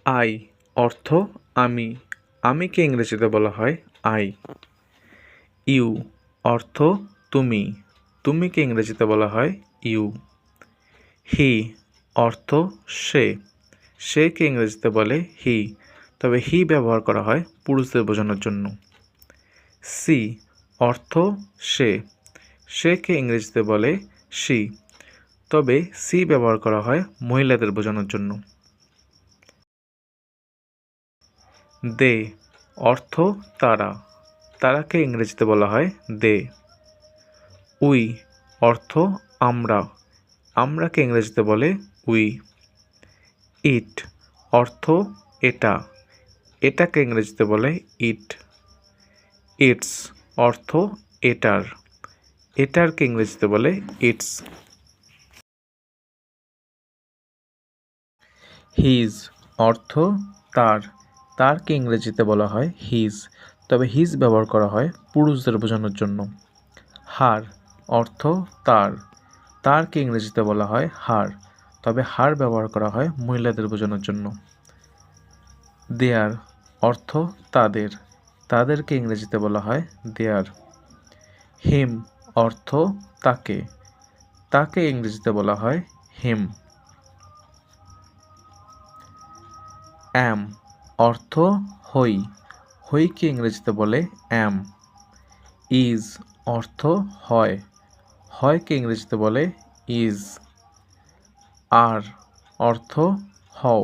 I অর্থ আমি, আমিকে ইংরেজিতে বলা হয় আই। ইউ অর্থ তুমি, তুমিকে ইংরেজিতে বলা হয় ইউ। হি অর্থ সে, সেকে ইংরেজিতে বলে হি, তবে হি ব্যবহার করা হয় পুরুষদের বোঝানোর জন্য। সি অর্থ সে, সেকে ইংরেজিতে বলে সি, তবে সি ব্যবহার করা হয় মহিলাদের বোঝানোর জন্য। দে অর্থ তারা, তারাকে ইংরেজিতে বলা হয় দে। উই অর্থ আমরা, আমরাকে ইংরেজিতে বলে উই। ইট অর্থ এটা, এটাকে ইংরেজিতে বলে ইট। ইটস অর্থ এটার, এটারকে ইংরেজিতে বলে ইটস। হিজ অর্থ তার, তারকে ইংরেজিতে বলা হয় হিজ, তবে হিজ ব্যবহার করা হয় পুরুষদের বোঝানোর জন্য। হার অর্থ তার, তারকে ইংরেজিতে বলা হয় হার, তবে হার ব্যবহার করা হয় মহিলাদের বোঝানোর জন্য। দেয়ার অর্থ তাদের, তাদেরকে ইংরেজিতে বলা হয় দেয়ার। হিম অর্থ তাকে, তাকে ইংরেজিতে বলা হয় হিম। অ্যাম অর্থ হই, হইকে ইংরেজিতে বলে অ্যাম। ইজ অর্থ হয়, হয়কে ইংরেজিতে বলে ইজ। আর অর্থ হও,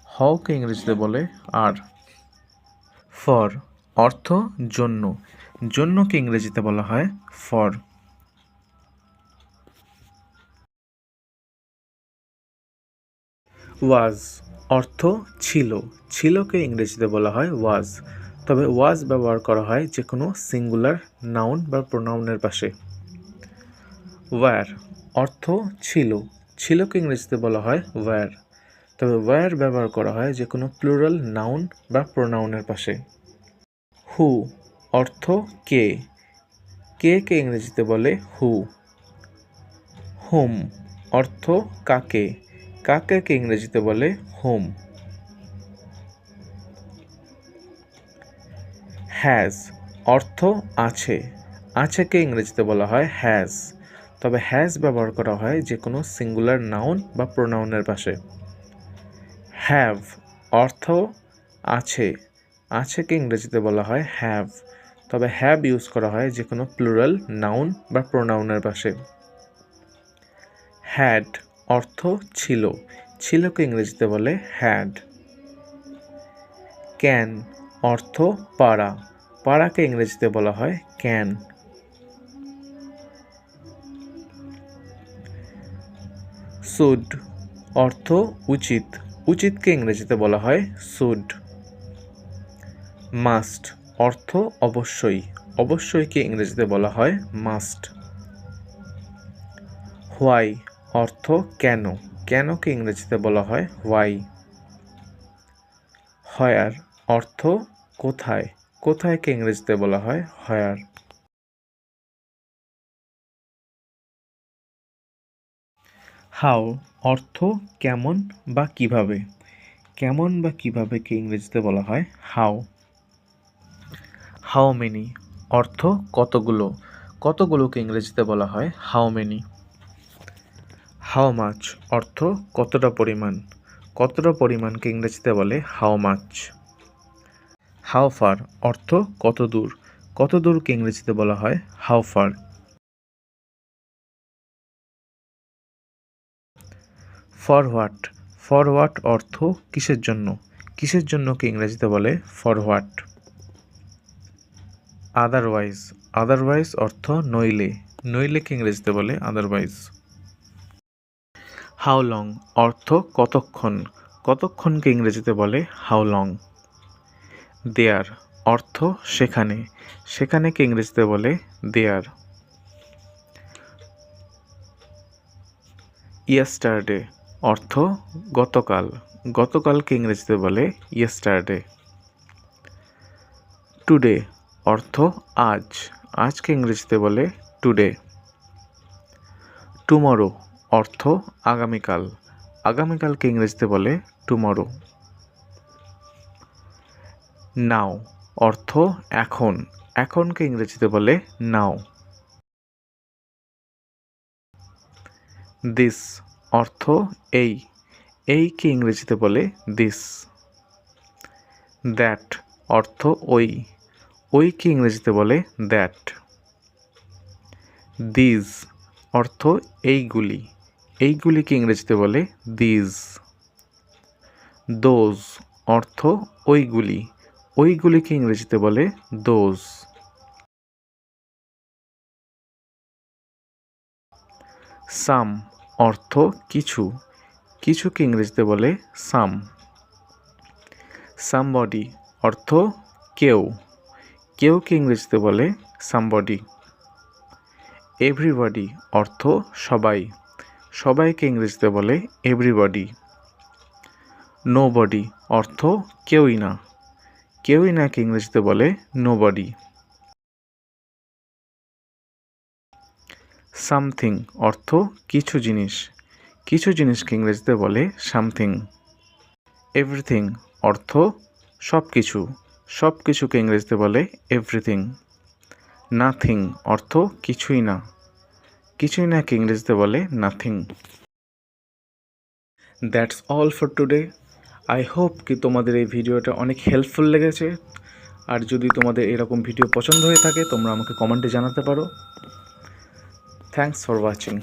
হওকে ইংরেজিতে বলে আর। ফর অর্থ জন্য, জন্যকে ইংরেজিতে বলা হয় ফর। ওয়াজ অর্থ ছিল, ছিলকে ইংরেজিতে বলা হয় ওয়াজ, তবে ওয়াজ ব্যবহার করা হয় যে কোনো সিঙ্গুলার নাউন বা প্রোনাউনের পাশে। ওয়্যার অর্থ ছিল, ছিলকে ইংরেজিতে বলা হয় ওয়্যার, তবে ওয়্যার ব্যবহার করা হয় যে কোনো প্লুরাল নাউন বা প্রোনাউনের পাশে। হু অর্থ কে, কে ইংরেজিতে বলে হু। হুম অর্থ কাকে, কাকে ইংরেজিতে বলে হুম। হ্যাজ অর্থ আছে, আছেকে ইংরেজিতে বলা হয় হ্যাজ, তবে হ্যাজ ব্যবহার করা হয় যে কোনো সিঙ্গুলার নাউন বা প্রোনাউনের পাশে। হ্যাভ অর্থ আছে, আছেকে ইংরেজিতে বলা হয় হ্যাভ, তবে হ্যাভ ইউজ করা হয় যে কোনো প্লুরাল নাউন বা প্রোনাউনের পাশে। হ্যাড অর্থ ছিল, ছিলকে ইংরেজিতে বলে হ্যাড। ক্যান অর্থ পারা, পারাকে ইংরেজিতে বলা হয় ক্যান। শুড অর্থ উচিত, উচিতকে ইংরেজিতে বলা হয় শুড। মাস্ট অর্থ অবশ্যই, অবশ্যইকে ইংরেজিতে বলা হয় মাস্ট। হোয়াই অর্থ কেন, কেনকে ইংরেজিতে বলা হয় হোয়াই। হয়ার অর্থ কোথায়, কোথায়কে ইংরেজিতে বলা হয় হয়ার। হাউ অর্থ কেমন বা কিভাবে, কেমন বা কিভাবেকে ইংরেজিতে বলা হয় হাউ। হাউ মেনি অর্থ কতগুলো, কতগুলোকে ইংরেজিতে বলা হয় হাউ মেনি। হাউ মাচ অর্থ কতটা পরিমাণ, কতটা পরিমাণকে ইংরেজিতে বলে হাউ মাচ। হাউ ফার অর্থ কত দূর, কত দূরকে ইংরেজিতে বলা হয় হাউ ফার। ফরওয়ার্ড, ফরওয়ার্ড অর্থ কিসের জন্য, কিসের জন্যকে ইংরেজিতে বলে ফরওয়ার্ড। আদারওয়াইজ, আদারওয়াইজ অর্থ নইলে, নইলেকে ইংরেজিতে বলে আদারওয়াইজ। হাউ লং অর্থ কতক্ষণ, কতক্ষণকে ইংরেজিতে বলে হাউ লং। দেয়ার অর্থ সেখানে, সেখানেকে ইংরেজিতে বলে দেয়ার। ইয়েস্টারডে অর্থ গতকাল, গতকালকে ইংরেজিতে বলে ইয়েস্টারডে। টুডে অর্থ আজ, আজকে ইংরেজিতে বলে টুডে। টুমরো অর্থ আগামীকাল, আগামীকালকে ইংরেজিতে বলে টুমরো। নাও অর্থ এখন, এখনকে ইংরেজিতে বলে নাও। দিস অর্থ এই, এইকে ইংরেজিতে বলে দিস। দ্যাট অর্থ ওই, ওইকে ইংরেজিতে বলে দ্যাট। দিজ অর্থ এইগুলি, এইগুলিকে ইংরেজিতে বলে দিজ। দোজ অর্থ ওইগুলি, ওইগুলিকে ইংরেজিতে বলে দোজ। সাম অর্থ কিছু, কিছুকে ইংরেজিতে বলে সাম। সামবডি অর্থ কেউ, কেউকে ইংরেজিতে বলে সামবডি। এভরিবডি অর্থ সবাই, সবাইকে ইংরেজিতে বলে এভরিবডি। নোবডি অর্থ কেউই না, কেউই নাকে ইংরেজিতে বলে নোবডি। সামথিং অর্থ কিছু জিনিস, কিছু জিনিসকে ইংরেজিতে বলে সামথিং। এভরিথিং অর্থ সব কিছু, সব কিছুকে ইংরেজিতে বলে এভরিথিং। নাথিং অর্থ কিছুই না, কিছুই নাকে ইংরেজিতে বলে nothing. That's all for today. I hope কি তোমাদের এই ভিডিওটা অনেক হেল্পফুল লেগেছে। আর যদি তোমাদের এরকম ভিডিও পছন্দ হয়ে থাকে তোমরা আমাকে কমেন্টে জানাতে পারো। Thanks for watching.